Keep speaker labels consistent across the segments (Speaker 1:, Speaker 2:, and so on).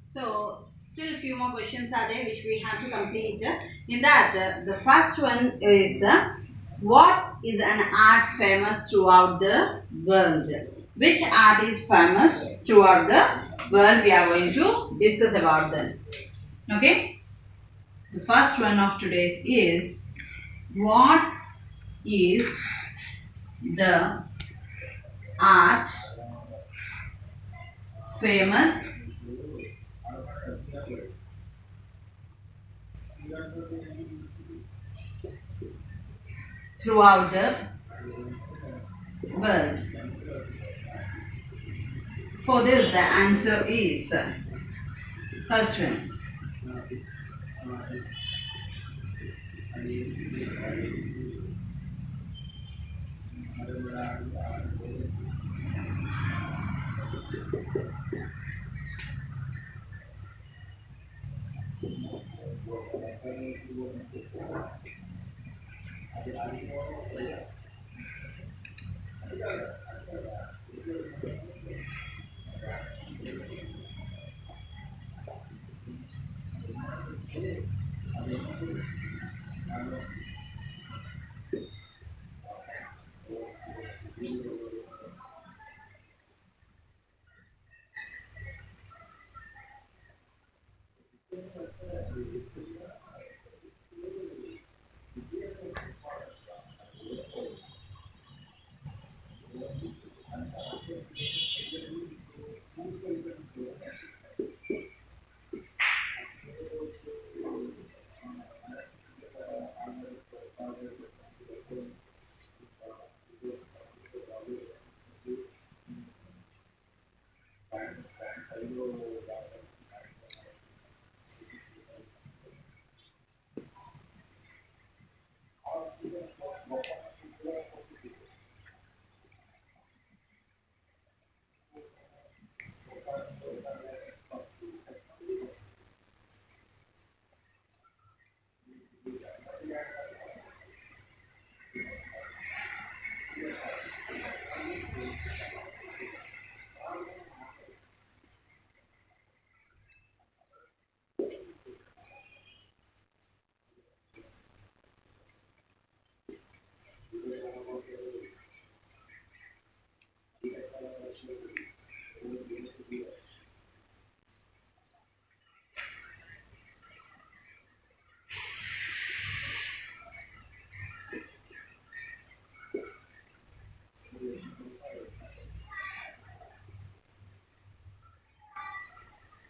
Speaker 1: So, still few more questions are there which we have to complete. In that, the first one is what is an art famous throughout the world? Which art is famous throughout the world? We are going to discuss about them. Okay. The first one of today's is what is the art famous throughout the world? For this, the answer is first one.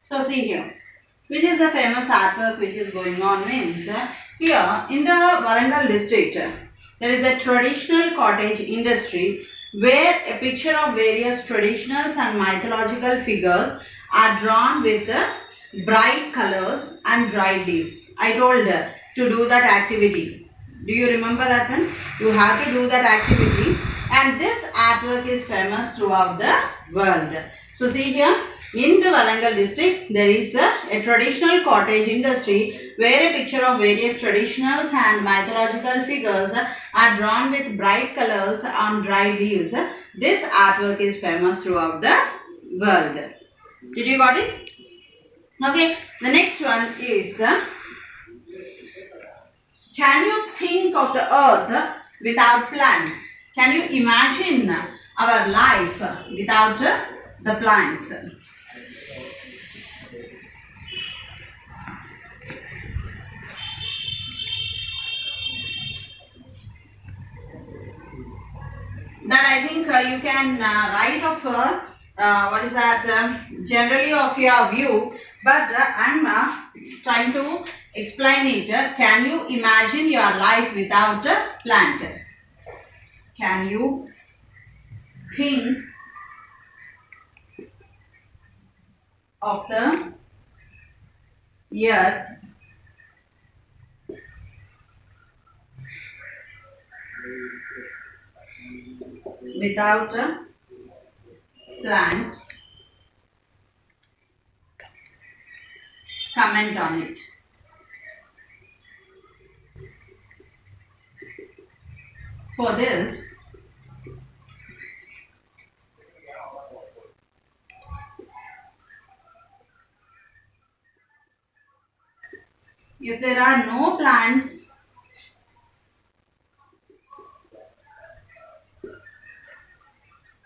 Speaker 1: So see here, which is the famous artwork which is going on means here in the Warangal district there is a traditional cottage industry where a picture of various traditional and mythological figures are drawn with bright colors and dried leaves. I told to do that activity. Do you remember that one? You have to do that activity and this artwork is famous throughout the world. So see here, in the Warangal district, there is a traditional cottage industry where a picture of various traditional and mythological figures are drawn with bright colors on dry leaves. This artwork is famous throughout the world. Did you got it? Okay, the next one is can you think of the earth without plants? Can you imagine our life without the plants? That I think you can write of what is that generally of your view, but I'm trying to explain it. Can you imagine your life without a plant? Can you think of the earth without plants? Comment on it. For this, If there are no plants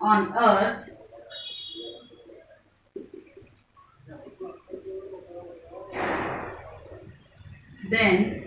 Speaker 1: on earth, then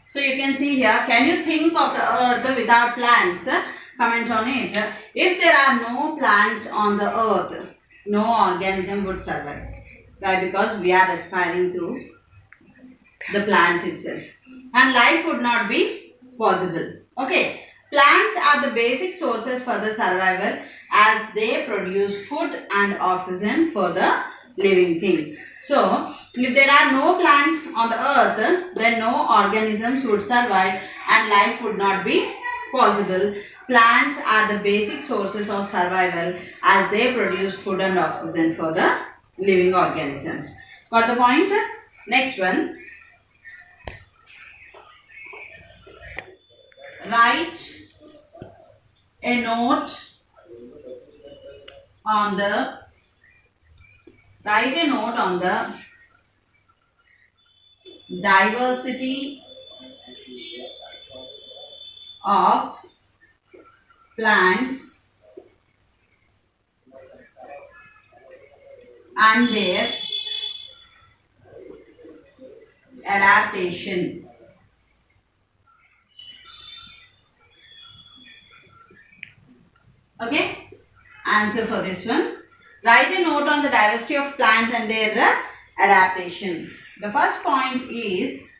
Speaker 1: so you can see here, can you think of the earth without plants? Comment on it. If there are no plants on the earth, no organism would survive. Why? Because we are respiring through the plants itself. And life would not be possible. Okay. Plants are the basic sources for the survival as they produce food and oxygen for the living things. So, if there are no plants on the earth, then no organisms would survive and life would not be possible. Plants are the basic sources of survival as they produce food and oxygen for the living organisms. Got the point? Next one. Write a note on the diversity of plants and their adaptation. Okay, answer for this one. Write a note on the diversity of plants and their adaptation. The first point is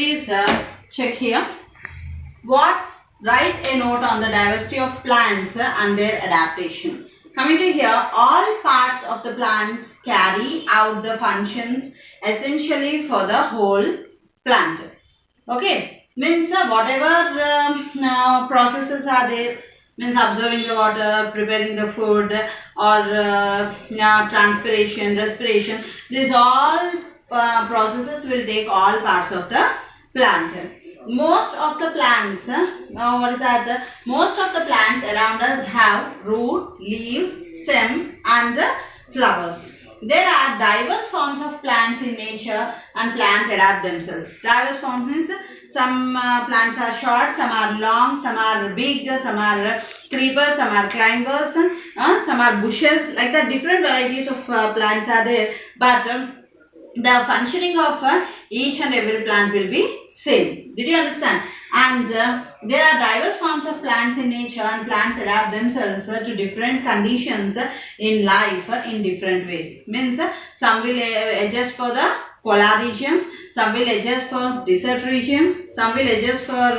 Speaker 1: please check here. Write a note on the diversity of plants and their adaptation. Coming to here, all parts of the plants carry out the functions essentially for the whole plant. Okay, means whatever processes are there, means absorbing the water, preparing the food, or transpiration, respiration, these all processes will take all parts of the plant. Most of the plants, most of the plants around us have root, leaves, stem and flowers. There are diverse forms of plants in nature and plants adapt themselves. Diverse forms means some plants are short, some are long, some are big, some are creepers, some are climbers, some are bushes. Like that, different varieties of plants are there. But the functioning of each and every plant will be same. Did you understand? And there are diverse forms of plants in nature and plants adapt themselves to different conditions in life in different ways. Means some will adjust for the polar regions, some will adjust for desert regions, some will adjust for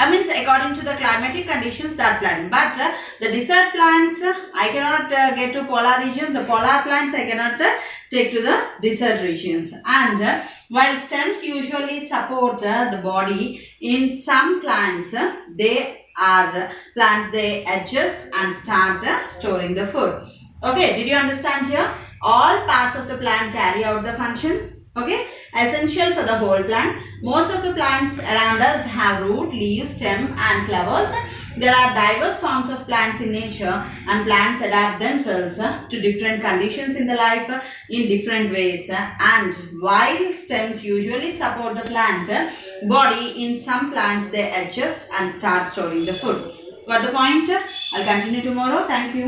Speaker 1: means according to the climatic conditions that plant. But the desert plants I cannot get to polar regions. The polar plants I cannot take to the desert regions. And while stems usually support the body, in some plants they adjust and start storing the food. Okay, did you understand here? All parts of the plant carry out the functions. Okay, essential for the whole plant. Most of the plants around us have root, leaves, stem and flowers. There are diverse forms of plants in nature and plants adapt themselves to different conditions in the life in different ways. And while stems usually support the plant body, in some plants they adjust and start storing the food. Got the point? I'll continue tomorrow. Thank you.